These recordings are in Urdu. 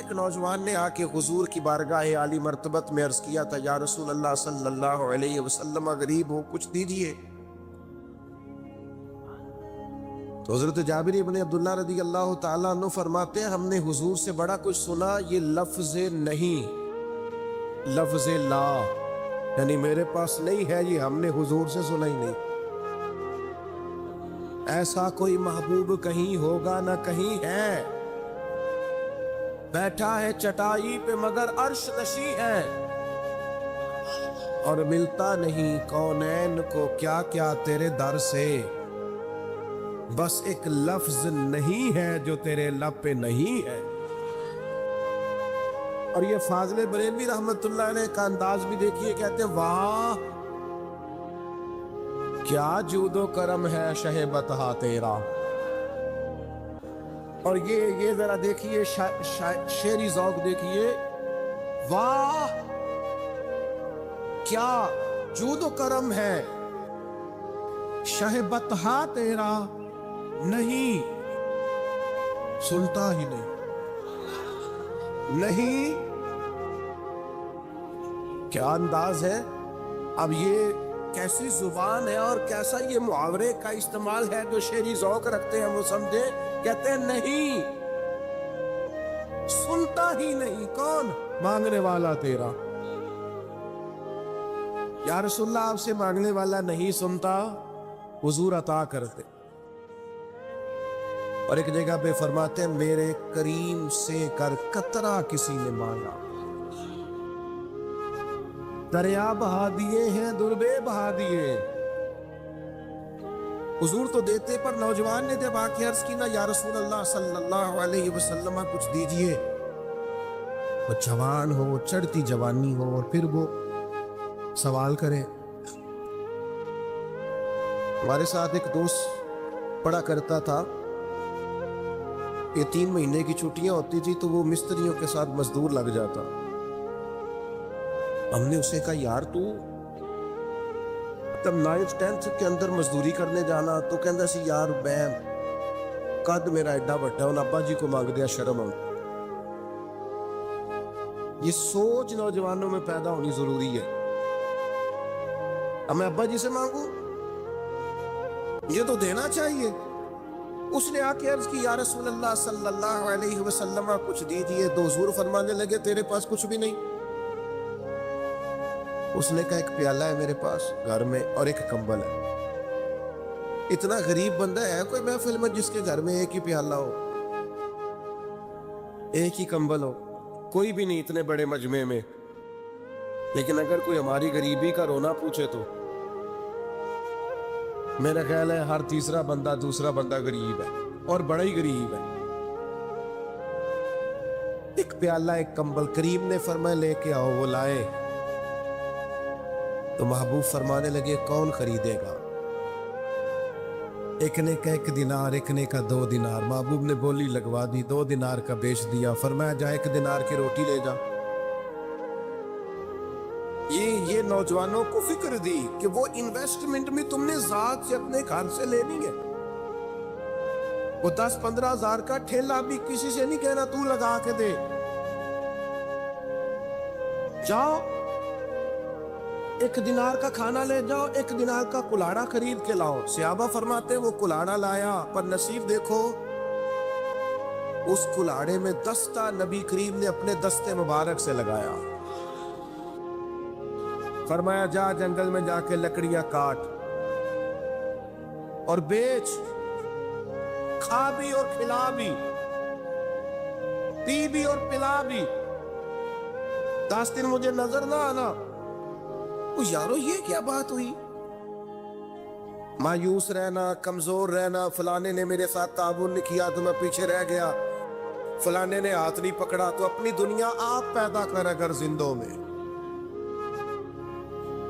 ایک نوجوان نے آ کے حضور کی بارگاہ عالی مرتبت میں عرض کیا تھا، یا رسول اللہ صلی اللہ علیہ وسلم غریب ہو کچھ دیجیے۔ تو حضرت جابر ابن عبداللہ رضی اللہ تعالیٰ عنہ فرماتے ہیں ہم نے حضور سے بڑا کچھ سنا، یہ لفظ نہیں، لفظ لا، یعنی میرے پاس نہیں ہے، یہ ہم نے حضور سے سنا ہی نہیں۔ ایسا کوئی محبوب کہیں ہوگا نہ کہیں ہے، بیٹھا ہے چٹائی پہ مگر عرش نشیں ہے، اور ملتا نہیں کونین کو کیا کیا تیرے در سے، بس ایک لفظ نہیں ہے جو تیرے لب پہ نہیں ہے۔ اور یہ فاضل بریلوی رحمت اللہ علیہ کا انداز بھی دیکھیے، کہتے ہیں واہ کیا جود و کرم ہے شہ بطحا تیرا۔ اور یہ ذرا دیکھیے شعری ذوق دیکھیے، واہ کیا جود و کرم ہے شہ بطحا تیرا، نہیں سنتا ہی نہیں، کیا انداز ہے۔ اب یہ کیسی زبان ہے اور کیسا یہ محاورے کا استعمال ہے جو شعری ذوق رکھتے ہیں وہ سمجھے، کہتے ہیں نہیں سنتا ہی نہیں، کون؟ مانگنے والا تیرا۔ یا رسول اللہ آپ سے مانگنے والا نہیں سنتا، حضور عطا کرتے۔ اور ایک جگہ پہ فرماتے ہیں میرے کریم سے کر قطرہ کسی نے مانگا، دریا بہا دیے ہیں دربے بہا دیے۔ حضور تو دیتے، پر نوجوان نے جب آ کے عرض کی نا یا رسول اللہ صلی اللہ علیہ وسلم کچھ دیجئے، وہ جوان ہو، چڑھتی جوانی ہو، اور پھر وہ سوال کرے۔ ہمارے ساتھ ایک دوست پڑھا کرتا تھا، یہ 3 مہینے کی چھٹیاں ہوتی تھی تو وہ مستریوں کے ساتھ مزدور لگ جاتا۔ ہم نے اسے کہا یار تو تب 9th 10th کے اندر مزدوری کرنے جانا، تو کہندا سی یار میں قد میرا ایڈا بڑا ہوں، ابا جی کو مانگ دیا شرم ہوں۔ یہ سوچ نوجوانوں میں پیدا ہونی ضروری ہے، اب میں ابا جی سے مانگوں، یہ تو دینا چاہیے۔ اس نے آ کے عرض کی یا رسول اللہ صلی اللہ علیہ وسلم کچھ دیجئے، تو حضور فرمانے لگے تیرے پاس کچھ بھی نہیں؟ اس نے کہا ایک پیالہ ہے میرے پاس گھر میں اور ایک کمبل ہے۔ اتنا غریب بندہ ہے کوئی محفل میں جس کے گھر میں ایک ہی پیالہ ہو، ایک ہی کمبل ہو؟ کوئی بھی نہیں اتنے بڑے مجمع میں۔ لیکن اگر کوئی ہماری غریبی کا رونا پوچھے تو میرا خیال ہے ہر تیسرا بندہ دوسرا بندہ غریب ہے، اور بڑا ہی غریب ہے۔ ایک پیالہ ایک کمبل، کریم نے فرمایا لے کے آؤ، وہ لائے تو محبوب فرمانے لگے کون خریدے گا؟ ایک نے کہا 1 دینار، ایک نے کہا 2 دینار۔ محبوب نے بولی لگوا دی، 2 دینار کا بیچ دیا، فرمایا جا 1 دینار کی روٹی لے جا۔ یہ نوجوانوں کو فکر دی کہ وہ انویسٹمنٹ میں تم نے ذات سے اپنے گھر سے لینی ہے۔ وہ 10-15 ہزار کا ٹھیلا بھی کسی سے نہیں کہنا تو لگا کے دے، جاؤ 1 دینار کا کھانا لے جاؤ، 1 دینار کا کلاڑا خرید کے لاؤ۔ صحابہ فرماتے ہیں وہ کلاڑا لایا، پر نصیب دیکھو اس کلاڑے میں دستہ نبی کریم نے اپنے دستے مبارک سے لگایا۔ فرمایا جا جنگل میں جا کے لکڑیاں کاٹ اور بیچ، کھا بھی اور کھلا بھی، پی بھی اور پلا بھی، 10 دن مجھے نظر نہ آنا۔ یارو یہ کیا بات ہوئی؟ مایوس رہنا، کمزور رہنا، فلانے نے میرے ساتھ تعاون نہیں کیا تو میں پیچھے رہ گیا، فلانے نے ہاتھ نہیں پکڑا، تو اپنی دنیا آپ پیدا کر، اگر زندوں میں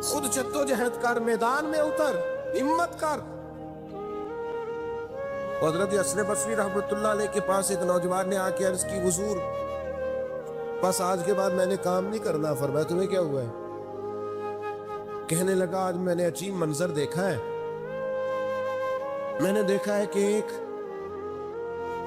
خود جدوجہد کر، میدان میں اتر، ہمت کر۔ حضرت حسن بصری رحمت اللہ علیہ کے پاس ایک نوجوان نے آ کے عرض کی حضور بس آج کے بعد میں نے کام نہیں کرنا۔ فرمایا تمہیں کیا ہوا ہے؟ کہنے لگا آج میں نے عجیب منظر دیکھا ہے، میں نے دیکھا ہے کہ ایک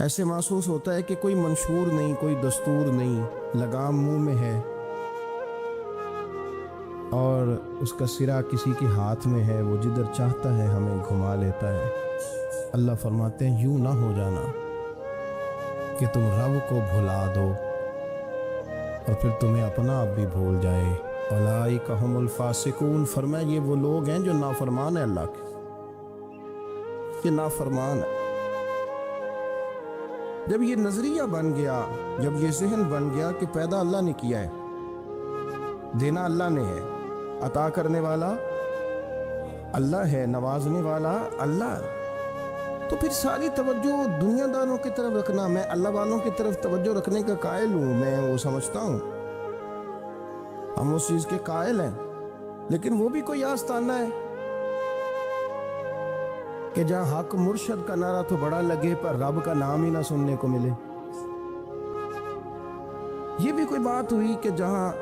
ایسے محسوس ہوتا ہے کہ کوئی منشور نہیں، کوئی دستور نہیں، لگام منہ میں ہے اور اس کا سرا کسی کے ہاتھ میں ہے، وہ جدھر چاہتا ہے ہمیں گھما لیتا ہے۔ اللہ فرماتے ہیں یوں نہ ہو جانا کہ تم رب کو بھلا دو اور پھر تمہیں اپنا آپ بھی بھول جائے۔ اولئک ھم الفاسقون، فرمایا یہ وہ لوگ ہیں جو نافرمان ہیں اللہ کے، یہ نافرمان ہے۔ جب یہ نظریہ بن گیا، جب یہ ذہن بن گیا کہ پیدا اللہ نے کیا ہے، دینا اللہ نے ہے، عطا کرنے والا اللہ ہے، نوازنے والا اللہ، تو پھر ساری توجہ دنیا داروں کی طرف رکھنا، میں اللہ والوں کی طرف توجہ رکھنے کا قائل ہوں، میں وہ سمجھتا ہوں، ہم اس چیز کے قائل ہیں، لیکن وہ بھی کوئی آستانہ ہے کہ جہاں حق مرشد کا نعرہ تو بڑا لگے پر رب کا نام ہی نہ سننے کو ملے۔ یہ بھی کوئی بات ہوئی کہ جہاں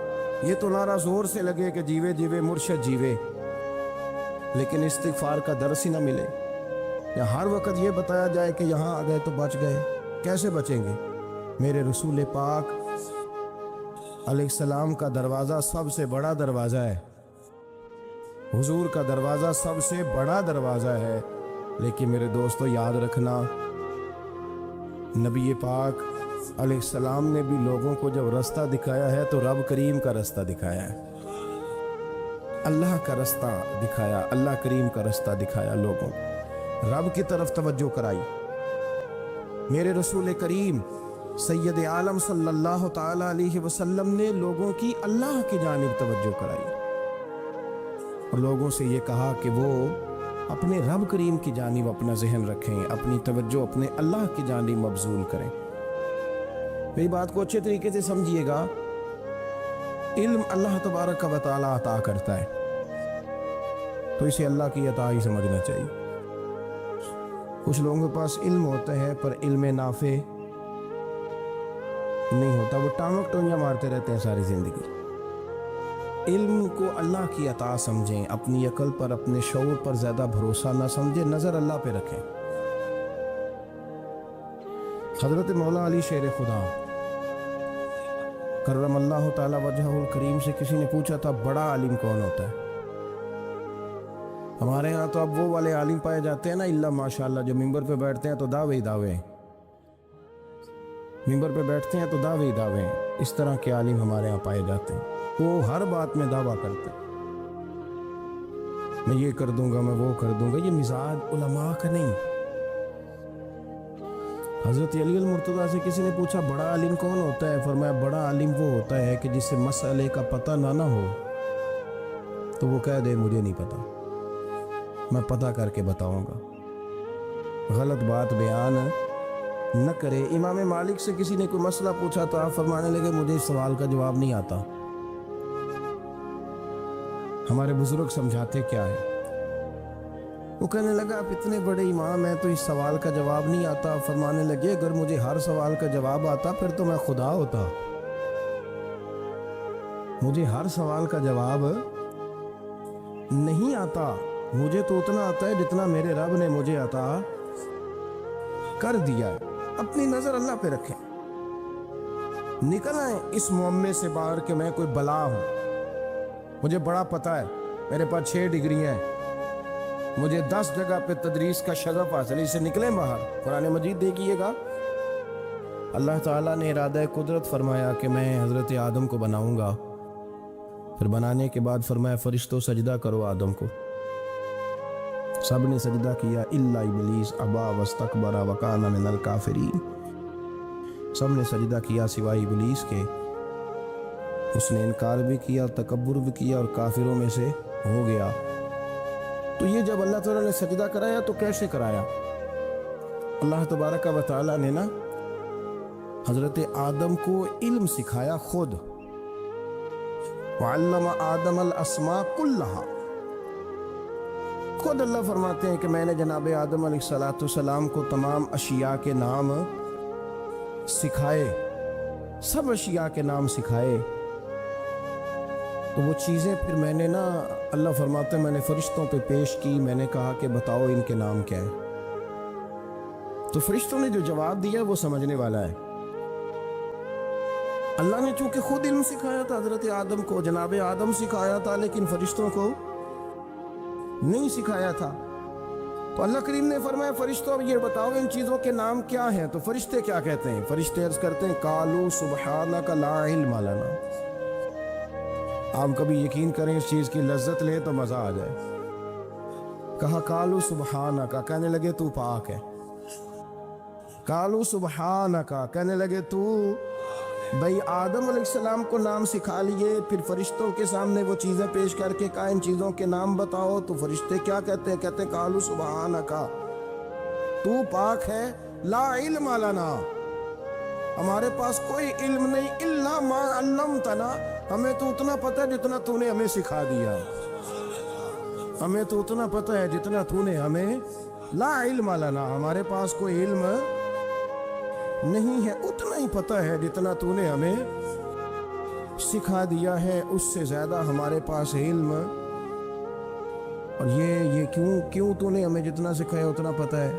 یہ تو نعرہ زور سے لگے کہ جیوے جیوے مرشد جیوے، لیکن استغفار کا درس ہی نہ ملے، یا ہر وقت یہ بتایا جائے کہ یہاں آ گئے تو بچ گئے۔ کیسے بچیں گے؟ میرے رسول پاک علیہ السلام کا دروازہ سب سے بڑا دروازہ ہے، حضور کا دروازہ سب سے بڑا دروازہ ہے، لیکن میرے دوستو یاد رکھنا، نبی پاک علیہ السلام نے بھی لوگوں کو جب رستہ دکھایا ہے تو رب کریم کا رستہ دکھایا ہے، اللہ کا رستہ دکھایا، اللہ کریم کا رستہ دکھایا، لوگوں رب کی طرف توجہ کرائی۔ میرے رسول کریم سید عالم صلی اللہ تعالی علیہ وسلم نے لوگوں کی اللہ کی جانب توجہ کرائی اور لوگوں سے یہ کہا کہ وہ اپنے رب کریم کی جانب اپنا ذہن رکھیں، اپنی توجہ اپنے اللہ کی جانب مبذول کریں۔ میری بات کو اچھے طریقے سے سمجھیے گا، علم اللہ تبارک و تعالی عطا کرتا ہے تو اسے اللہ کی عطا ہی سمجھنا چاہیے۔ کچھ لوگوں کے پاس علم ہوتا ہے پر علم نافع نہیں ہوتا، وہ ٹانگ ٹونیاں مارتے رہتے ہیں ساری زندگی۔ علم کو اللہ کی عطا سمجھیں، اپنی عقل پر، اپنے شعور پر زیادہ بھروسہ نہ سمجھیں، نظر اللہ پہ رکھیں۔ حضرت مولا علی شیر خدا کرم اللہ تعالی وجہہ الکریم سے کسی نے پوچھا تھا بڑا عالم کون ہوتا ہے؟ ہمارے ہاں تو اب وہ والے عالم پائے جاتے ہیں نا، اللہ ماشاءاللہ، جو ممبر پہ بیٹھتے ہیں تو دعوے ہی دعوے ہیں، ممبر پہ بیٹھتے ہیں تو دعوے ہی دعوے ہیں، اس طرح کے عالم ہمارے ہاں پائے جاتے ہیں۔ وہ ہر بات میں دعویٰ کرتے ہیں، میں یہ کر دوں گا، میں وہ کر دوں گا۔ یہ مزاج علماء کا نہیں۔ حضرت علی المرتضیٰ سے کسی نے پوچھا بڑا عالم کون ہوتا ہے؟ فرمایا بڑا عالم وہ ہوتا ہے کہ جسے مسئلے کا پتہ نہ ہو تو وہ کہہ دے مجھے نہیں پتا، میں پتہ کر کے بتاؤں گا، غلط بات بیان نہ کرے۔ امام مالک سے کسی نے کوئی مسئلہ پوچھا تو آپ فرمانے لگے مجھے اس سوال کا جواب نہیں آتا۔ ہمارے بزرگ سمجھاتے کیا ہے؟ وہ کہنے لگا آپ اتنے بڑے امام ہیں تو اس سوال کا جواب نہیں آتا۔ فرمانے لگے اگر مجھے ہر سوال کا جواب آتا پھر تو میں خدا ہوتا۔ مجھے ہر سوال کا جواب نہیں آتا، مجھے تو اتنا آتا ہے جتنا میرے رب نے مجھے عطا کر دیا ہے۔ اپنی نظر اللہ پہ رکھیں، نکل آئیں اس معمے سے باہر کہ میں کوئی بلا ہوں، مجھے بڑا پتہ ہے، میرے پاس 6 ڈگریاں ہیں، مجھے 10 جگہ پہ تدریس کا شغف حاصل ہے، اسے نکلیں باہر۔ قرآن مجید دیکھیے گا، اللہ تعالیٰ نے ارادہ قدرت فرمایا کہ میں حضرت آدم کو بناؤں گا، پھر بنانے کے بعد فرمایا فرشتوں سجدہ کرو آدم کو، سب نے سجدہ کیا الا ابلیس ابا واستکبر وکان من الکافرین، سب نے سجدہ کیا سوائے ابلیس کے، اس نے انکار بھی کیا، تکبر بھی کیا اور کافروں میں سے ہو گیا۔ تو یہ جب اللہ تعالیٰ نے سجدہ کرایا تو کیسے کرایا؟ اللہ تبارک و تعالیٰ نے نا حضرت آدم کو علم سکھایا خود، وعلم آدم الاسماء کلہا، خود اللہ فرماتے ہیں کہ میں نے جناب آدم علیہ السلام کو تمام اشیاء کے نام سکھائے، سب اشیاء کے نام سکھائے۔ تو وہ چیزیں پھر میں نے نا، اللہ فرماتے ہیں میں نے فرشتوں پہ پیش کی، میں نے کہا کہ بتاؤ ان کے نام کیا ہے۔ تو فرشتوں نے جو جواب دیا وہ سمجھنے والا ہے. اللہ نے چونکہ خود علم سکھایا تھا حضرت آدم کو، جناب آدم سکھایا تھا، لیکن فرشتوں کو نہیں سکھایا تھا. تو اللہ کریم نے فرمایا فرشتوں اب یہ بتاؤ ان چیزوں کے نام کیا ہیں. تو فرشتے کیا کہتے ہیں؟ فرشتے عرض کرتے ہیں قالوا سبحانک لا علم لنا. آپ کبھی یقین کریں اس چیز کی لذت لیں تو مزہ آ جائے. کہا قالوا سبحانک، کہنے لگے تو پاک ہے. قالوا سبحانک، کہنے لگے تو بھئی آدم علیہ السلام کو نام سکھا لیے، پھر فرشتوں کے سامنے وہ چیزیں پیش کر کے کہا ان چیزوں کے نام بتاؤ. تو فرشتے کیا کہتے ہیں؟ کہتے ہیں قالوا سبحانک، تو پاک ہے، لا علم لنا، ہمارے پاس کوئی علم نہیں، الا ما علمتنا، ہمیں تو اتنا پتہ ہے جتنا تو نے ہمیں سکھا دیا. ہمیں تو اتنا پتہ ہے جتنا تو نے ہمیں، لا علم لنا، ہمارے پاس کوئی علم نہیں ہے، اتنا ہی پتہ ہے جتنا تو نے ہمیں سکھا دیا ہے، اس سے زیادہ ہمارے پاس علم. اور یہ کیوں تو نے ہمیں جتنا سکھایا اتنا پتہ ہے.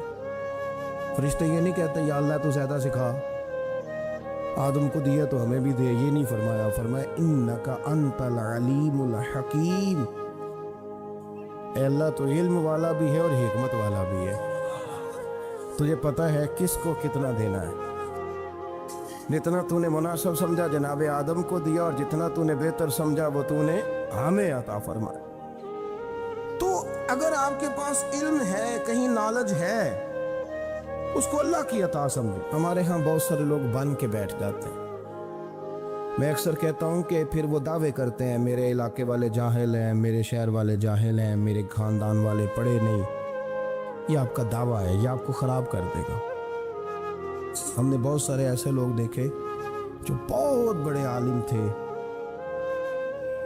فرشتے یہ نہیں کہتے یا اللہ تو زیادہ سکھا، آدم کو دیا تو ہمیں بھی دے. یہ نہیں فرمایا، فرمایا انک انت العلیم الحکیم، اے اللہ تو علم والا بھی ہے اور حکمت والا بھی ہے، تجھے پتہ ہے کس کو کتنا دینا ہے. جتنا تو نے مناسب سمجھا جناب آدم کو دیا، اور جتنا تو نے بہتر سمجھا وہ تو نے ہمیں عطا فرمایا. تو اگر آپ کے پاس علم ہے، کہیں نالج ہے، اس کو اللہ کی عطا سمجھیں. ہمارے ہاں بہت سارے لوگ بن کے بیٹھ جاتے ہیں. میں اکثر کہتا ہوں کہ پھر وہ دعوے کرتے ہیں میرے علاقے والے جاہل ہیں، میرے شہر والے جاہل ہیں، میرے خاندان والے پڑھے نہیں. یہ آپ کا دعویٰ ہے، یہ آپ کو خراب کر دے گا. ہم نے بہت سارے ایسے لوگ دیکھے جو بہت بڑے عالم تھے،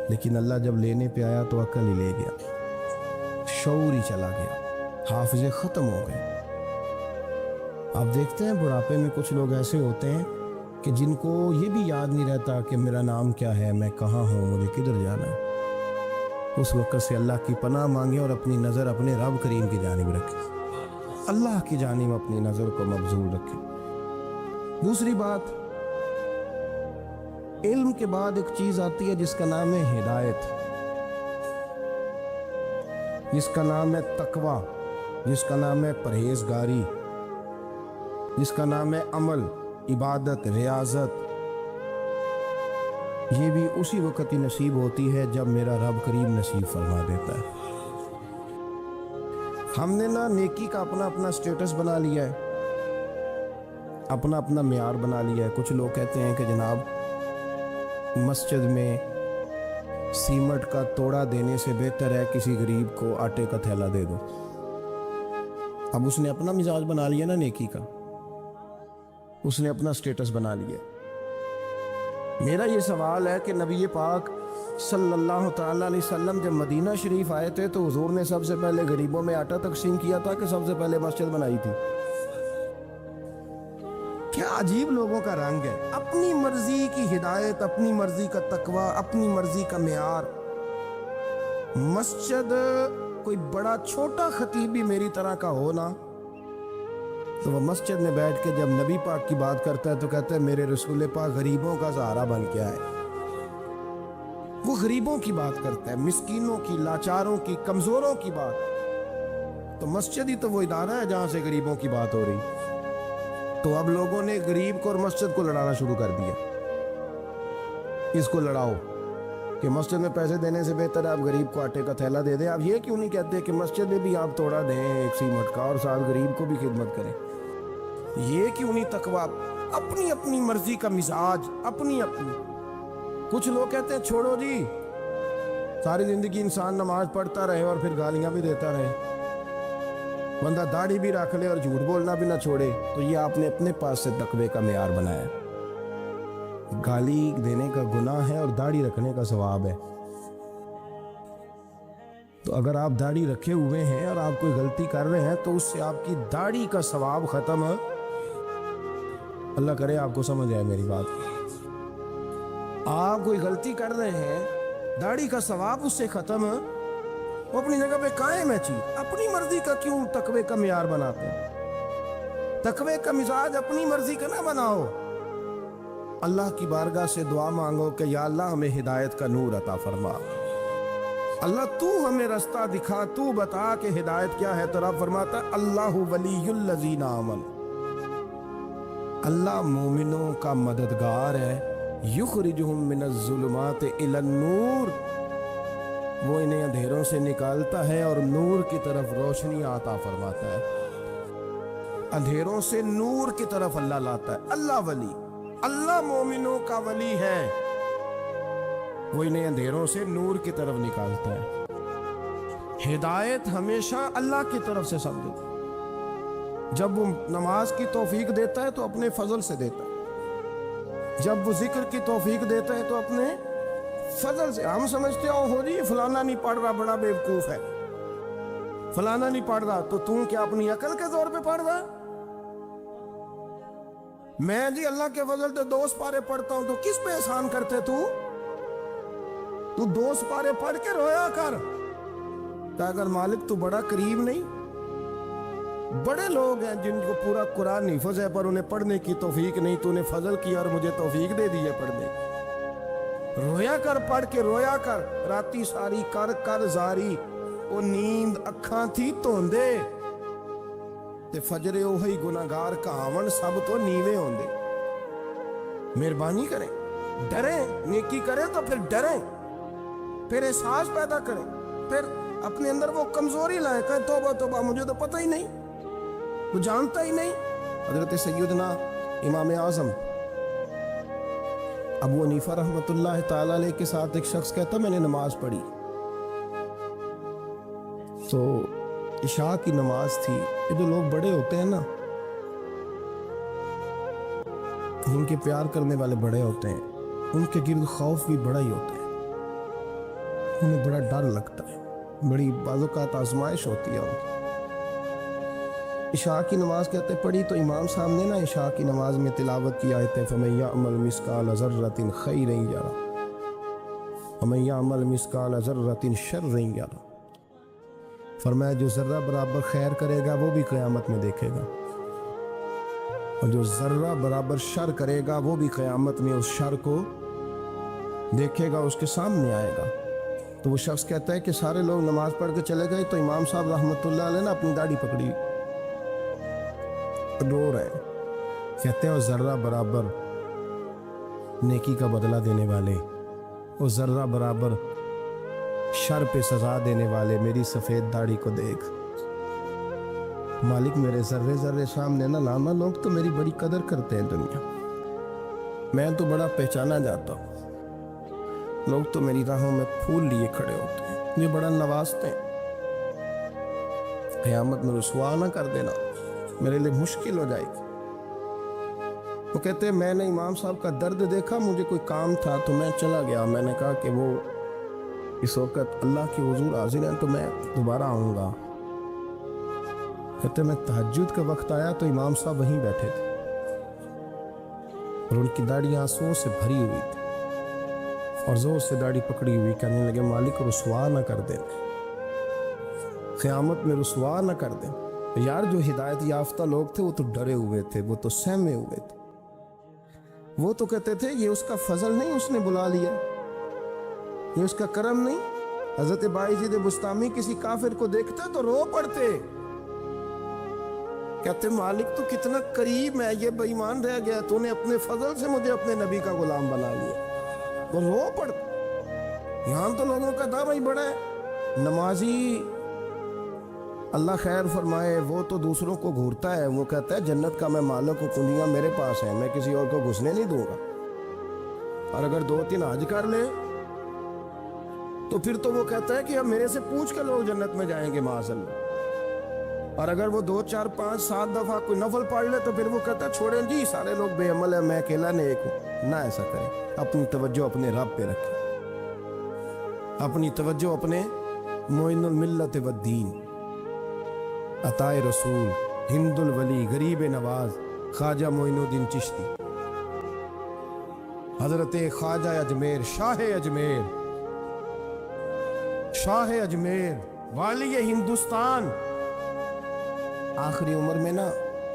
لیکن اللہ جب لینے پہ آیا تو عقل ہی لے گیا، شعور ہی چلا گیا، حافظے ختم ہو گئے. آپ دیکھتے ہیں بڑھاپے میں کچھ لوگ ایسے ہوتے ہیں کہ جن کو یہ بھی یاد نہیں رہتا کہ میرا نام کیا ہے، میں کہاں ہوں، مجھے کدھر جانا ہے. اس وقت سے اللہ کی پناہ مانگیں اور اپنی نظر اپنے رب کریم کی جانب رکھیں، اللہ کی جانب اپنی نظر کو مبذول رکھیں. دوسری بات، علم کے بعد ایک چیز آتی ہے جس کا نام ہے ہدایت، جس کا نام ہے تقویٰ، جس کا نام ہے پرہیزگاری، جس کا نام ہے عمل، عبادت، ریاضت. یہ بھی اسی وقت ہی نصیب ہوتی ہے جب میرا رب کریم نصیب فرما دیتا ہے. ہم نے نا نیکی کا اپنا اپنا سٹیٹس بنا لیا ہے، اپنا اپنا معیار بنا لیا ہے. کچھ لوگ کہتے ہیں کہ جناب مسجد میں سیمنٹ کا توڑا دینے سے بہتر ہے کسی غریب کو آٹے کا تھیلا دے دو. اب اس نے اپنا مزاج بنا لیا نا نیکی کا، اس نے اپنا سٹیٹس بنا لیا. میرا یہ سوال ہے کہ نبی پاک صلی اللہ تعالیٰ علیہ وسلم جب مدینہ شریف آئے تھے تو حضور نے سب سے پہلے غریبوں میں آٹا تقسیم کیا تھا کہ سب سے پہلے مسجد بنائی تھی؟ کیا عجیب لوگوں کا رنگ ہے، اپنی مرضی کی ہدایت، اپنی مرضی کا تقویٰ، اپنی مرضی کا معیار. مسجد کوئی بڑا چھوٹا خطیب بھی میری طرح کا ہو نا، تو وہ مسجد میں بیٹھ کے جب نبی پاک کی بات کرتا ہے تو کہتا ہے میرے رسول پاک غریبوں کا سہارا بن کے آئے. وہ غریبوں کی بات کرتا ہے، مسکینوں کی، لاچاروں کی، کمزوروں کی بات. تو مسجد ہی تو وہ ادارہ ہے جہاں سے غریبوں کی بات ہو رہی. تو اب لوگوں نے غریب کو اور مسجد کو لڑانا شروع کر دیا. اس کو لڑاؤ کہ مسجد میں پیسے دینے سے بہتر ہے آپ غریب کو آٹے کا تھیلا دے دیں. آپ یہ کیوں نہیں کہتے کہ مسجد میں بھی آپ توڑا دیں ایک سیمنٹ کا اور ساتھ غریب کو بھی خدمت کریں؟ یہ کیوں نہیں تقویٰ؟ اپنی اپنی مرضی کا مزاج، اپنی اپنی. کچھ لوگ کہتے ہیں چھوڑو جی، ساری زندگی انسان نماز پڑھتا رہے اور پھر گالیاں بھی دیتا رہے، بندہ داڑھی بھی رکھ لے اور جھوٹ بولنا بھی نہ چھوڑے. تو یہ آپ نے اپنے پاس سے تقوی کا معیار بنایا. گالی دینے کا گناہ ہے اور داڑھی رکھنے کا ثواب ہے. تو اگر آپ داڑھی رکھے ہوئے ہیں اور آپ کوئی غلطی کر رہے ہیں تو اس سے آپ کی داڑھی کا ثواب ختم. اللہ کرے آپ کو سمجھ آئے میری بات. آپ کوئی غلطی کر رہے ہیں، داڑھی کا ثواب اس سے ختم، وہ اپنی جگہ پہ قائم ہے چیز. اپنی مرضی کا کیوں تقوی کا معیار بناتے ہیں؟ تقوی کا مزاج اپنی مرضی کا نہ بناؤ. اللہ کی بارگاہ سے دعا مانگو کہ یا اللہ ہمیں ہدایت کا نور عطا فرما. اللہ تو ہمیں رستہ دکھا، تو بتا کہ ہدایت کیا ہے. تو رب فرماتا ہے اللہ ولی الذین آمنوا، اللہ مومنوں کا مددگار ہے. یخرجہم من الظلمات الی النور، وہ انہیں اندھیروں سے نکالتا ہے اور نور کی طرف روشنی عطا فرماتا ہے. اندھیروں سے نور کی طرف اللہ لاتا ہے. اللہ ولی، اللہ مومنوں کا ولی ہے، وہ انہیں اندھیروں سے نور کی طرف نکالتا ہے. ہدایت ہمیشہ اللہ کی طرف سے سمجھو. جب وہ نماز کی توفیق دیتا ہے تو اپنے فضل سے دیتا ہے. جب وہ ذکر کی توفیق دیتا ہے تو اپنے فضل سے. ہم سمجھتے ہو جی فلانا نہیں پڑھ رہا بڑا بیوقوف ہے، فلانا نہیں پڑھ رہا، تو تم کیا اپنی عقل کے زور پہ پڑھ رہا؟ میں جی اللہ کے فضل سے 2 سپارے پڑھتا ہوں، تو کس پہ احسان کرتے تو 2 سپارے پڑھ کے رویا کر کہ اگر مالک تو بڑا قریب نہیں. بڑے لوگ ہیں جن کو پورا قرآن حفظ ہے پر انہیں پڑھنے کی توفیق نہیں. تو نے فضل کیا اور مجھے توفیق دے دی ہے پڑھنے. رویا کر، پڑھ کے رویا کر. راتی ساری کر کر زاری، وہ نیند اکھاں تھی توندے تے فجرے اوہی گناہگار کہاون سب تو نیوے ہوندے. مہربانی کریں، ڈریں، نیکی کریں تو پھر ڈریں، پھر احساس پیدا کریں، پھر اپنے اندر وہ کمزوری لائیں کہ توبہ توبہ مجھے تو پتہ ہی نہیں، وہ جانتا ہی نہیں. حضرت سیدنا امام اعظم ابو حنیفہ رحمۃ اللہ تعالی علیہ کے ساتھ ایک شخص کہتا میں نے نماز پڑھی تو عشاء کی نماز تھی. یہ جو لوگ بڑے ہوتے ہیں نا، ان کے پیار کرنے والے بڑے ہوتے ہیں، ان کے گرد خوف بھی بڑا ہی ہوتا ہے، انہیں بڑا ڈر لگتا ہے، بڑی بعض اوقات آزمائش ہوتی ہے ان کی. عشاء کی نماز کہتے پڑھی تو امام صاحب نے نا عشاء کی نماز میں تلاوت کی آیتیں فَمَن يَعْمَلْ مِثْقَالَ ذَرَّةٍ خَيْرًا يَرَهُ وَمَن يَعْمَلْ مِثْقَالَ ذَرَّةٍ شَرًّا يَرَهُ. فرمایا جو ذرہ برابر خیر کرے گا وہ بھی قیامت میں دیکھے گا، اور جو ذرہ برابر شر کرے گا وہ بھی قیامت میں اس شر کو دیکھے گا، اس کے سامنے آئے گا. تو وہ شخص کہتا ہے کہ سارے لوگ نماز پڑھ کے چلے گئے تو امام صاحب رحمۃ اللہ علیہ نے اپنی داڑھی پکڑی، رو رہے ہیں. کہتے ہیں وہ ذرہ برابر نیکی کا بدلہ دینے والے، وہ ذرہ برابر شر پہ سزا دینے والے میری سفید داڑھی کو دیکھ. مالک میرے ذرے ذرے سامنے نہ لانا، لوگ تو میری بڑی قدر کرتے ہیں دنیا، میں تو بڑا پہچانا جاتا ہوں، لوگ تو میری راہوں میں پھول لیے کھڑے ہوتے ہیں، مجھے بڑا نوازتے ہیں. قیامت میں رسوا نہ کر دینا، میرے لیے مشکل ہو جائے گی. وہ کہتے ہیں میں نے امام صاحب کا درد دیکھا، مجھے کوئی کام تھا تو میں چلا گیا. میں نے کہا کہ وہ اس وقت اللہ کے حضور حاضر ہیں تو میں دوبارہ آؤں گا. کہتے ہیں میں تہجد کا وقت آیا تو امام صاحب وہیں بیٹھے تھے اور ان کی داڑھی آنسوؤں سے بھری ہوئی تھی اور زور سے داڑھی پکڑی ہوئی. کہنے لگے مالک رسوا نہ کر دیں، قیامت میں رسوا نہ کر دیں. یار جو ہدایت یافتہ لوگ تھے وہ تو ڈرے ہوئے تھے، وہ تو سہمے ہوئے تھے. وہ تو کہتے تھے یہ اس کا فضل نہیں، اس نے بلا لیا، یہ اس کا کرم نہیں. حضرت بائزید بسطامی کسی کافر کو دیکھتے تو رو پڑتے، کہتے مالک تو کتنا قریب ہے، یہ بے ایمان رہ گیا، تو نے اپنے فضل سے مجھے اپنے نبی کا غلام بنا لیا. وہ رو پڑتے. یہاں تو لوگوں کا دعویٰ ہی بڑا ہے. نمازی اللہ خیر فرمائے وہ تو دوسروں کو گھورتا ہے، وہ کہتا ہے جنت کا میں مالک ہوں، کنجیاں میرے پاس ہیں، میں کسی اور کو گھسنے نہیں دوں گا. اور اگر 2-3 حج کر لے تو پھر تو وہ کہتا ہے کہ اب میرے سے پوچھ کے لوگ جنت میں جائیں گے معاذ اللہ. اور اگر وہ 2 4 5 7 دفعہ کوئی نفل پڑھ لے تو پھر وہ کہتا ہے چھوڑیں جی سارے لوگ بے عمل ہیں، میں اکیلا نیک ہوں. نہ ایسا کریں، اپنی توجہ اپنے رب پہ رکھیں، اپنی توجہ اپنے معین الملت والدین، عطائے رسول، ہند الولی، غریب نواز، خواجہ معین الدین چشتی، حضرت خواجہ اجمیر، شاہ اجمیر، والی ہندوستان. آخری عمر میں نا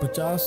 50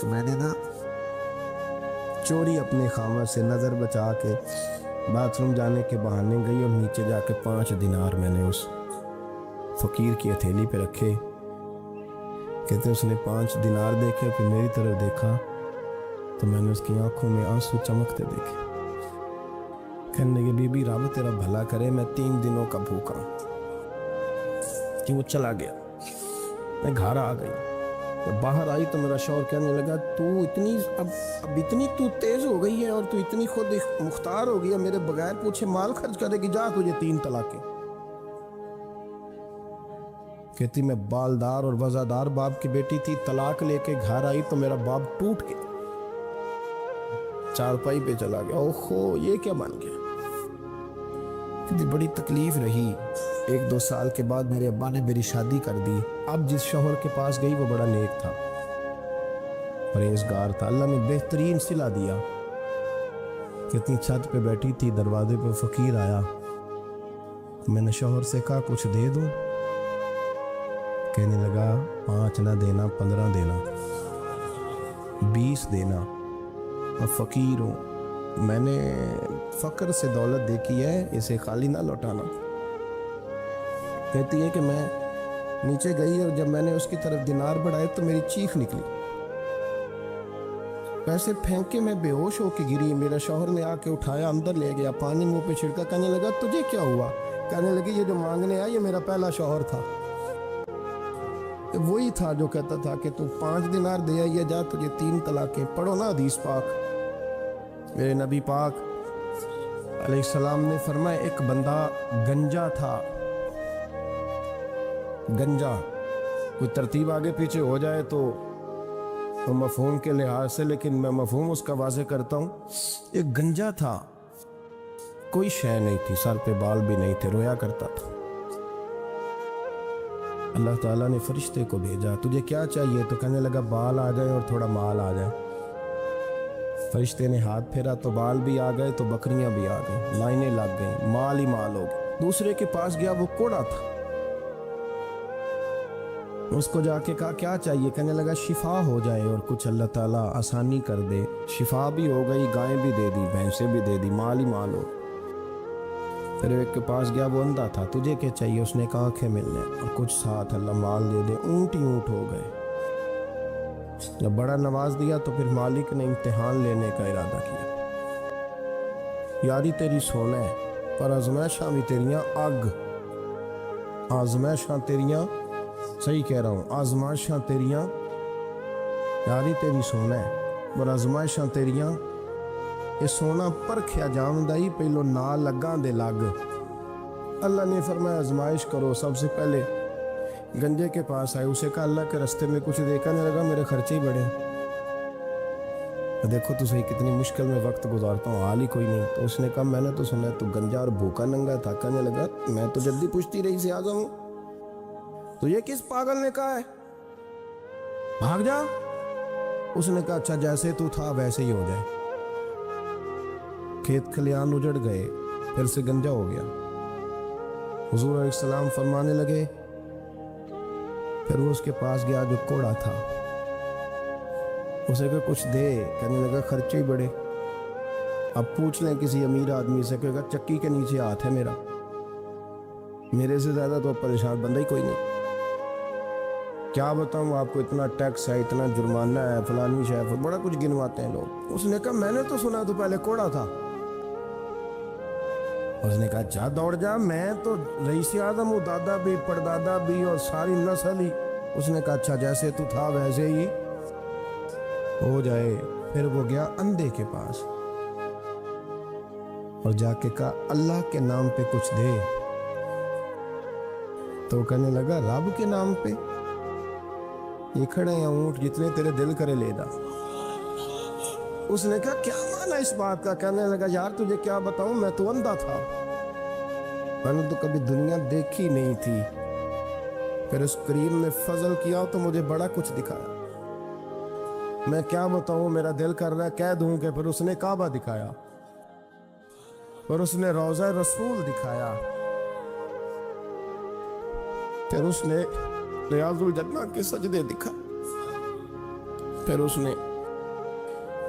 تو میں نے نا چوری اپنے خامد سے نظر بچا کے باتھ روم جانے کے بہانے گئی اور نیچے جا کے 5 دینار میں نے اس فقیر کی ہتھیلی پہ رکھے. کہتے اس نے 5 دینار دیکھے, پھر میری طرف دیکھا تو میں نے اس کی آنکھوں میں آنسو چمکتے دیکھے. کہنے لگے بی بی رب تیرا بھلا کرے, میں 3 دنوں کا بھوکا ہوں. کہ وہ چلا گیا. میں گھر آ گئی, باہر آئی تو میرا شوہر کہنے لگا تو اتنی اب اتنی تو تیز ہو گئی ہے اور تو اتنی خود مختار ہو گئی ہے, میرے بغیر پوچھے مال خرچ کرے گی, جا تجھے 3 طلاقیں. کہتی میں بالدار اور وزادار باپ کی بیٹی تھی, طلاق لے کے گھر آئی تو میرا باپ ٹوٹ گیا, چارپائی پہ چلا گیا. اوہو یہ کیا بن گیا. کہتی بڑی تکلیف رہی. 1-2 سال کے بعد میرے ابا نے میری شادی کر دی. اب جس شوہر کے پاس گئی وہ بڑا نیک تھا, پرہیزگار تھا, اللہ نے بہترین صلہ دیا. کتنی چھت پہ بیٹھی تھی, دروازے پہ فقیر آیا. میں نے شوہر سے کہا کچھ دے دوں. کہنے لگا 5 نہ دینا, 15 دینا, 20 دینا. میں فقیر ہوں, میں نے فقر سے دولت دیکھی ہے, اسے خالی نہ لوٹانا. کہتی ہے کہ میں نیچے گئی اور جب میں نے اس کی طرف دینار بڑھائے تو میری چیخ نکلی, پیسے پھینک کے میں بے ہوش ہو کے گری. میرا شوہر نے آ کے اٹھایا, اندر لے گیا, پانی منہ پہ چھڑکا. کہنے لگا تجھے کیا ہوا. کہنے لگی یہ جو مانگنے آیا یہ میرا پہلا شوہر تھا, وہی تھا جو کہتا تھا کہ تو 5 دینار دے آئیے, جا تجھے 3 طلاقیں. پڑھو نا حدیث پاک. میرے نبی پاک علیہ السلام نے فرمایا ایک بندہ گنجا تھا. گنجا کوئی ترتیب آگے پیچھے ہو جائے تو مفہوم کے لحاظ سے, لیکن میں مفہوم اس کا واضح کرتا ہوں. ایک گنجا تھا, کوئی شے نہیں تھی, سر پہ بال بھی نہیں تھے, رویا کرتا تھا. اللہ تعالیٰ نے فرشتے کو بھیجا, تجھے کیا چاہیے. تو کہنے لگا بال آ جائے اور تھوڑا مال آ جائے. فرشتے نے ہاتھ پھیرا تو بال بھی آ گئے, تو بکریاں بھی آ گئیں, لائنیں لگ گئیں, مال ہی مال ہو گئے. دوسرے کے پاس گیا, وہ کوڑا تھا. اس کو جا کے کہا کیا چاہیے. کہنے لگا شفا ہو جائے اور کچھ اللہ تعالیٰ آسانی کر دے. شفا بھی ہو گئی, گائیں بھی دے دی, بھینسیں بھی دے دی, مال ہی مال ہو. پھر ایک کے پاس گیا, وہ اندھا تھا. تجھے کیا چاہیے. اس نے کہا آنکھیں ملنے اور کچھ ساتھ اللہ مال دے دے. اونٹ ہی اونٹ ہو گئے. جب بڑا نواز دیا تو پھر مالک نے امتحان لینے کا ارادہ کیا. یاری تیری سونا ہے پر آزمائشاں بھی تیریاں اگ. آزمائشاں تیریاں, صحیح کہہ رہا ہوں, آزمائشاں تیریاں. یاری تیری سونا ہے پر آزمائشاں تیریاں. یہ سونا پرکھیا جان دائی, پہلو نہ لگاں دے لگ. اللہ نے فرمایا آزمائش کرو. سب سے پہلے گنجے کے پاس آئے, اسے کہا اللہ کے رستے میں کچھ دے. کہنے لگا میرے خرچے ہی بڑے. دیکھو تو صحیح کتنی مشکل میں وقت گزارتا ہوں, حال ہی کوئی نہیں. تو اس نے کہا میں نے تو سنا تو گنجا اور بھوکا ننگا تھا. کہنے لگا میں تو جلدی پوچھتی رہی سے اعظم ہوں, تو یہ کس پاگل نے کہا ہے بھاگ جا. اس نے کہا اچھا جیسے تو تھا ویسے ہی ہو جائے. کھیت کھلیان اجڑ گئے, پھر سے گنجا ہو گیا. حضور علیہ السلام فرمانے لگے, پھر وہ اس کے پاس گیا جو کوڑا تھا. اسے کہ کچھ دے. کہنے لگا خرچے ہی بڑے. اب پوچھ لیں کسی امیر آدمی سے, کہے گا چکی کے نیچے ہاتھ ہے میرا, میرے سے زیادہ تو پریشان بندہ ہی کوئی نہیں. کیا بتاؤں آپ کو, اتنا ٹیکس ہے, اتنا جرمانہ ہے, فلانی شے, بڑا کچھ گنواتے ہیں لوگ. اس نے کہا میں نے تو سنا تو پہلے کوڑا تھا. اس نے کہا جا دوڑ جا, میں تو رئیس اعظم ہوں, دادا بھی پردادا بھی اور ساری نسل ہی. اس نے کہا اچھا جیسے تو تھا ویسے ہی ہو جائے. پھر وہ گیا اندھے کے پاس اور جا کے کہا اللہ کے نام پہ کچھ دے. تو کہنے لگا رب کے نام پہ, یہ کھڑے ہیں اونٹ, جتنے تیرے دل کرے لے دا. اس نے کہا کیا معنی اس بات کا. کہنے لگا یار تجھے کیا بتاؤں, میں تو اندھا تھا, میں نے تو کبھی دنیا دیکھی نہیں تھی. پھر اس کریم نے فضل کیا تو مجھے بڑا کچھ دکھایا. میں کیا بتاؤں, میرا دل کر رہا ہے کہہ دوں کہ پھر اس نے کعبہ دکھایا, پھر اس نے روضہ رسول دکھایا, پھر اس نے ریاض الجنہ کے سجدے دکھا, پھر اس نے